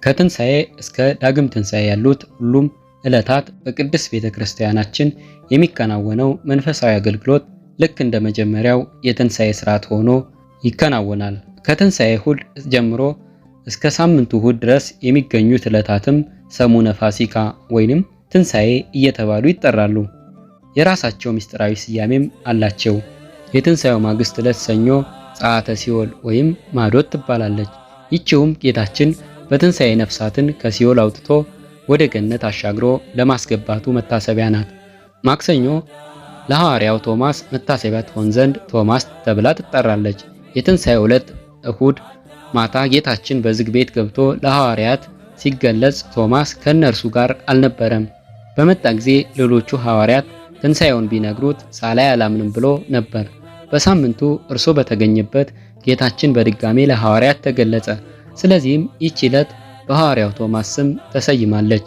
ከትንሣኤ እስከ ዳግም ትንሣኤ ያሉት ሁሉም ዕለታት በቅድስት ቤተክርስቲያናችን የሚከናወነው መንፈሳዊ አገልግሎት ልክ እንደ መጀመሪያው የትንሣኤ ሥርዓት ሆኖ ይከናወናል። ከትንሣኤ እሁድ ጀምሮ እስከ ሳምንቱ እሁድ ድረስ የሚገኙት ዕለታትም ሰሙነ ፋሲካ ወይንም ትንሣኤ እየተባሉ ይጠራሉ። የራሳቸው ምስጢራዊ ስያሜም አላቸው። የትንሣኤው ማግስት ዕለት ሰኞ ጸአተ ሲኦል ወይም ማዶት ትባላለች። ይህችውም ጌታችን በትንሣኤ ነፍሳትን ከሲኦል አውጥቶ ወደ ገነት አሻግሮ ለማስገባቱ መታሰቢያ ናት። ማክሰኞ ለሐዋርያው ቶማስ መታሰቢያ ትሆን ዘንድ ቶማስ ተብላ ትጠራለች። የትንሣኤው ዕለት እሁድ ማታ ጌታችን በዝግ ቤት ገብቶ ለሐዋርያት ሲገለጽ ቶማስ ከእነርሱ ጋር አልነበረም። በመጣ ጊዜ ሌሎቹ ሐዋርያት ትንሣኤውን ቢነግሩት ሳላይ አላምንም ብሎ ነበር። በሳምንቱ እርሱ በተገኘበት ጌታችን በድጋሜ ለሐዋርያት ተገለጸ። ስለዚህም ይህች ዕለት በሐዋርያው ቶማስ ስም ተሰይማለች።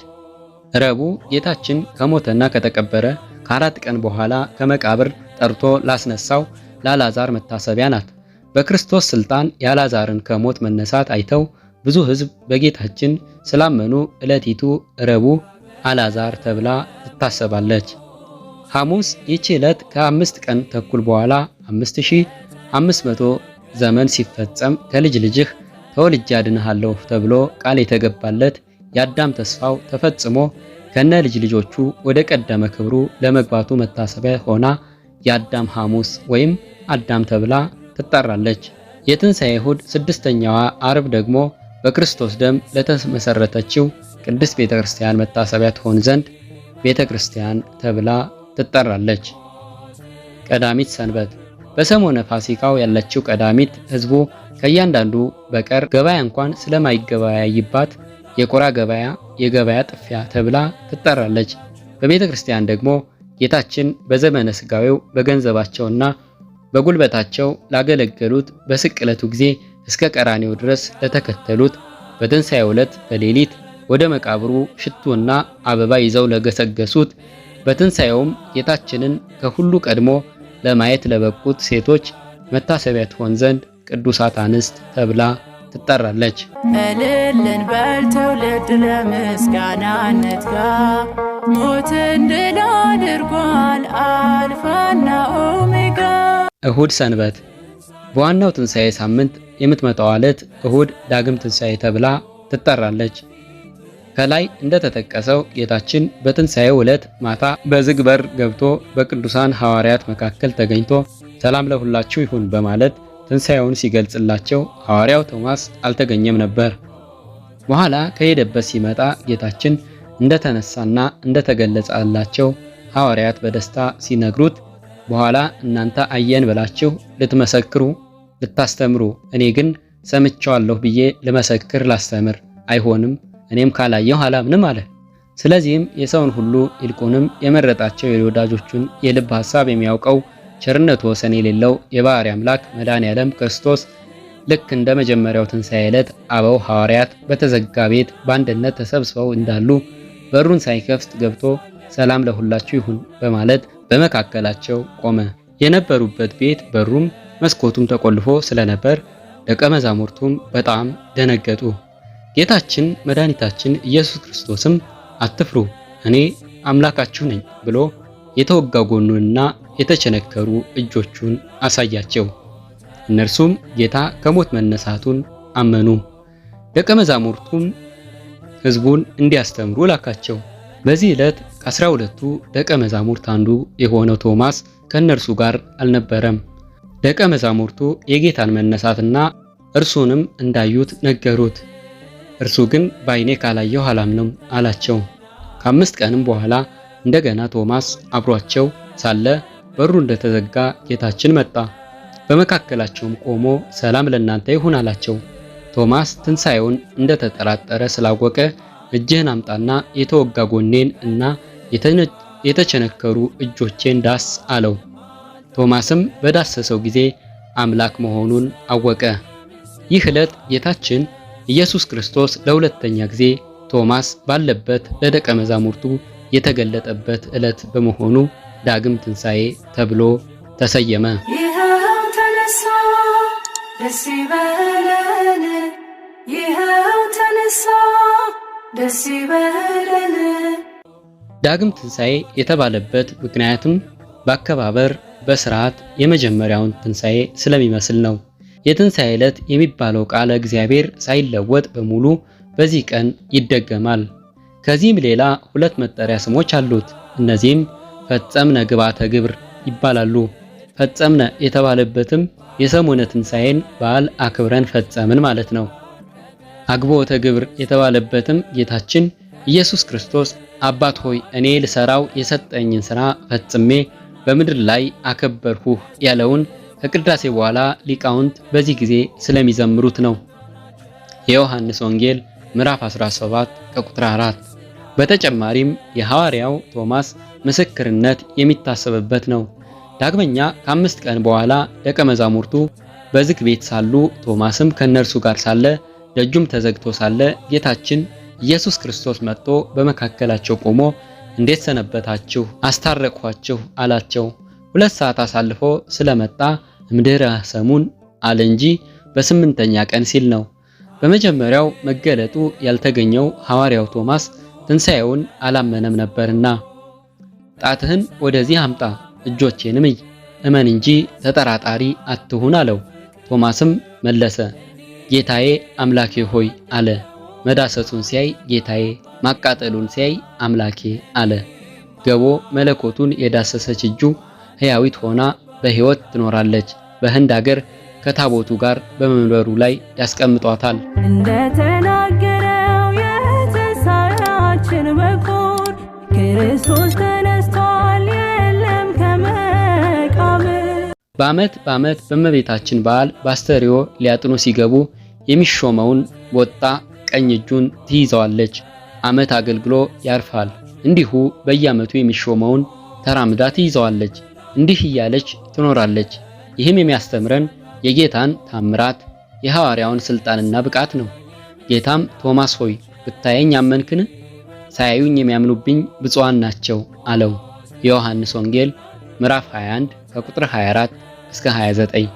ረቡዕ ጌታችን ከሞተና ከተቀበረ ከ4 ቀን በኋላ ከመቃብር ጠርቶ ላስነሳው ለአልዓዛር መታሰቢያ ናት። በክርስቶስ ሥልጣን የአልዓዛርን ከሞት መነሳት አይተው ብዙ ሕዝብ በጌታችን ስላመኑ ዕለቲቱ ረቡዕ አልዓዛር ተብላ ትታሰባለች። ሐሙስ ይህች ዕለት ከ5 ቀን ተኩል በኋላ 5500 ዘመን ሲፈጸም ከልጅ ልጅህ ተወልጄ አድንሃለሁ ተብሎ ቃል የተገባለት የአዳም ተስፋው ተፈጽሞ ከነ ልጅ ልጆቹ ወደ ቀደመ ክብሩ ለመግባቱ መታሰቢያ ሆና የአዳም ሐሙስ ወይም አዳም ተብላ ትጠራለች። የትንሣኤ እሁድ 6ኛዋ አርብ ደግሞ በክርስቶስ ደም ለተመሰረተችው ቅድስት ቤተክርስቲያን መታሰቢያ ትሆን ዘንድ ቤተክርስቲያን ተብላ ትጠራለች። ቀዳሚት ሰንበት በሰሞነ ፋሲካው ያለችው ቀዳሚት ሕዝቡ ከእያንዳንዱ በቀር ገበያ እንኳን ስለማይገበያይባት የቆራ ገበያ፣ የገበያ ጥፊያ ተብላ ትጠራለች። በቤተ ክርስቲያን ደግሞ ጌታችን በዘመነ ሥጋዌው በገንዘባቸውና በጉልበታቸው ላገለገሉት በስቅለቱ ጊዜ እስከ ቀራኔው ድረስ ለተከተሉት በትንሣኤው ዕለት በሌሊት ወደ መቃብሩ ሽቱና አበባ ይዘው ለገሰገሱት በትንሣኤውም ጌታችንን ከሁሉ ቀድሞ ለማየት ለበቁት ሴቶች መታሰቢያ ትሆን ዘንድ ቅዱሳት አንስት ተብላ ትጠራለች። እልልን በል ትውልድ ለምስጋናነት ጋር ሞትን ድል አድርጓል አልፋና ኦሜጋ። እሁድ ሰንበት በዋናው ትንሣኤ ሳምንት የምትመጣው ዕለት እሁድ ዳግም ትንሣኤ ተብላ ትጠራለች። ከላይ እንደተጠቀሰው ጌታችን በትንሣኤው ዕለት ማታ በዝግ በር ገብቶ በቅዱሳን ሐዋርያት መካከል ተገኝቶ ሰላም ለሁላችሁ ይሁን በማለት ትንሣኤውን ሲገልጽላቸው ሐዋርያው ቶማስ አልተገኘም ነበር። በኋላ ከሄደበት ሲመጣ ጌታችን እንደተነሳና እንደተገለጸላቸው ሐዋርያት በደስታ ሲነግሩት በኋላ እናንተ አየን ብላችሁ ልትመሰክሩ ልታስተምሩ፣ እኔ ግን ሰምቻለሁ ብዬ ልመሰክር ላስተምር አይሆንም፣ እኔም ካላየሁ አላምንም አለ። ስለዚህም የሰውን ሁሉ ይልቁንም የመረጣቸው የወዳጆቹን የልብ ሐሳብ የሚያውቀው ቸርነቱ ወሰን የሌለው የባሕርይ አምላክ መድኃኔዓለም ክርስቶስ ልክ እንደ መጀመሪያው ትንሣኤ ዕለት አበው ሐዋርያት በተዘጋ ቤት በአንድነት ተሰብስበው እንዳሉ በሩን ሳይከፍት ገብቶ ሰላም ለሁላችሁ ይሁን በማለት በመካከላቸው ቆመ። የነበሩበት ቤት በሩም መስኮቱም ተቆልፎ ስለነበር ደቀ መዛሙርቱም በጣም ደነገጡ። ጌታችን መድኃኒታችን ኢየሱስ ክርስቶስም አትፍሩ፣ እኔ አምላካችሁ ነኝ ብሎ የተወጋ ጎኑንና የተቸነከሩ እጆቹን አሳያቸው። እነርሱም ጌታ ከሞት መነሳቱን አመኑ። ደቀ መዛሙርቱም ሕዝቡን እንዲያስተምሩ ላካቸው። በዚህ ዕለት ከ12ቱ ደቀ መዛሙርት አንዱ የሆነው ቶማስ ከእነርሱ ጋር አልነበረም። ደቀ መዛሙርቱ የጌታን መነሳትና እርሱንም እንዳዩት ነገሩት። እርሱ ግን በዓይኔ ካላየሁ አላምንም አላቸው። ከ5 ቀንም በኋላ እንደገና ቶማስ አብሯቸው ሳለ በሩ እንደተዘጋ ጌታችን መጣ። በመካከላቸውም ቆሞ ሰላም ለእናንተ ይሁን አላቸው። ቶማስ ትንሣኤውን እንደተጠራጠረ ስላወቀ እጅህን አምጣና የተወጋ ጎኔን እና የተቸነከሩ እጆቼን ዳስ አለው። ቶማስም በዳሰሰው ጊዜ አምላክ መሆኑን አወቀ። ይህ ዕለት ጌታችን ኢየሱስ ክርስቶስ ለሁለተኛ ጊዜ ቶማስ ባለበት ለደቀ መዛሙርቱ የተገለጠበት ዕለት በመሆኑ ዳግም ትንሣኤ ተብሎ ተሰየመ። ይኸው ተነሳ ደስ ይበለን፣ ይኸው ተነሳ ደስ ይበለን። ዳግም ትንሣኤ የተባለበት ምክንያቱም በአከባበር በስርዓት የመጀመሪያውን ትንሣኤ ስለሚመስል ነው። የትንሣኤ ዕለት የሚባለው ቃለ እግዚአብሔር ሳይለወጥ በሙሉ በዚህ ቀን ይደገማል። ከዚህም ሌላ ሁለት መጠሪያ ስሞች አሉት። እነዚህም ፈጸምነ ግብዓተ ግብር ይባላሉ። ፈጸምነ የተባለበትም የሰሙነ ትንሣኤን በዓል አክብረን ፈጸምን ማለት ነው። አግቦተ ግብር የተባለበትም ጌታችን ኢየሱስ ክርስቶስ አባት ሆይ እኔ ልሰራው የሰጠኝን ሥራ ፈጽሜ በምድር ላይ አከበርሁህ ያለውን ከቅዳሴ በኋላ ሊቃውንት በዚህ ጊዜ ስለሚዘምሩት ነው። የዮሐንስ ወንጌል ምዕራፍ 17 ከቁጥር 4። በተጨማሪም የሐዋርያው ቶማስ ምስክርነት የሚታሰብበት ነው። ዳግመኛ ከ5 ቀን በኋላ ደቀ መዛሙርቱ በዝግ ቤት ሳሉ ቶማስም ከነርሱ ጋር ሳለ ደጁም ተዘግቶ ሳለ ጌታችን ኢየሱስ ክርስቶስ መጥቶ በመካከላቸው ቆሞ እንዴት ሰነበታችሁ? አስታረቅኋችሁ አላቸው። 2 ሰዓት አሳልፎ ስለመጣ እምድኅረ ሰሙን አለ እንጂ በ8ኛ ቀን ሲል ነው። በመጀመሪያው መገለጡ ያልተገኘው ሐዋርያው ቶማስ ትንሣኤውን አላመነም ነበርና ጣትህን ወደዚህ አምጣ እጆቼንም እይ እመን እንጂ ተጠራጣሪ አትሁን አለው። ቶማስም መለሰ ጌታዬ አምላኬ ሆይ አለ። መዳሰሱን ሲያይ ጌታዬ፣ ማቃጠሉን ሲያይ አምላኬ አለ። ገቦ መለኮቱን የዳሰሰች እጁ ሕያዊት ሆና በሕይወት ትኖራለች። በህንድ አገር ከታቦቱ ጋር በመንበሩ ላይ ያስቀምጧታል። እንደተናገረው የትንሣኤያችን በኩር ክርስቶስ ተነስቷል፣ የለም ከመቃብር። በዓመት በእመቤታችን በዓል በአስተርእዮ ሊያጥኑ ሲገቡ የሚሾመውን ወጣ ቀኝ እጁን ትይዘዋለች። ዓመት አገልግሎ ያርፋል። እንዲሁ በየዓመቱ የሚሾመውን ተራምዳ ትይዘዋለች። እንዲህ እያለች ትኖራለች። ይህም የሚያስተምረን የጌታን ታምራት የሐዋርያውን ስልጣንና ብቃት ነው። ጌታም ቶማስ ሆይ ብታየኝ አመንክን? ሳያዩኝ የሚያምኑብኝ ብፁዓን ናቸው አለው። የዮሐንስ ወንጌል ምዕራፍ 21 ከቁጥር 24 እስከ 29።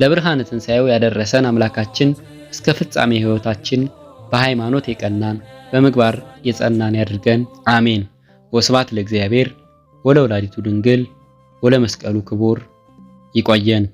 ለብርሃነ ትንሣኤው ያደረሰን አምላካችን እስከ ፍጻሜ ሕይወታችን በሃይማኖት የቀናን በምግባር የጸናን ያድርገን። አሜን። ወስብሐት ለእግዚአብሔር ወለወላዲቱ ድንግል ወለመስቀሉ ክቡር። ይቆየን።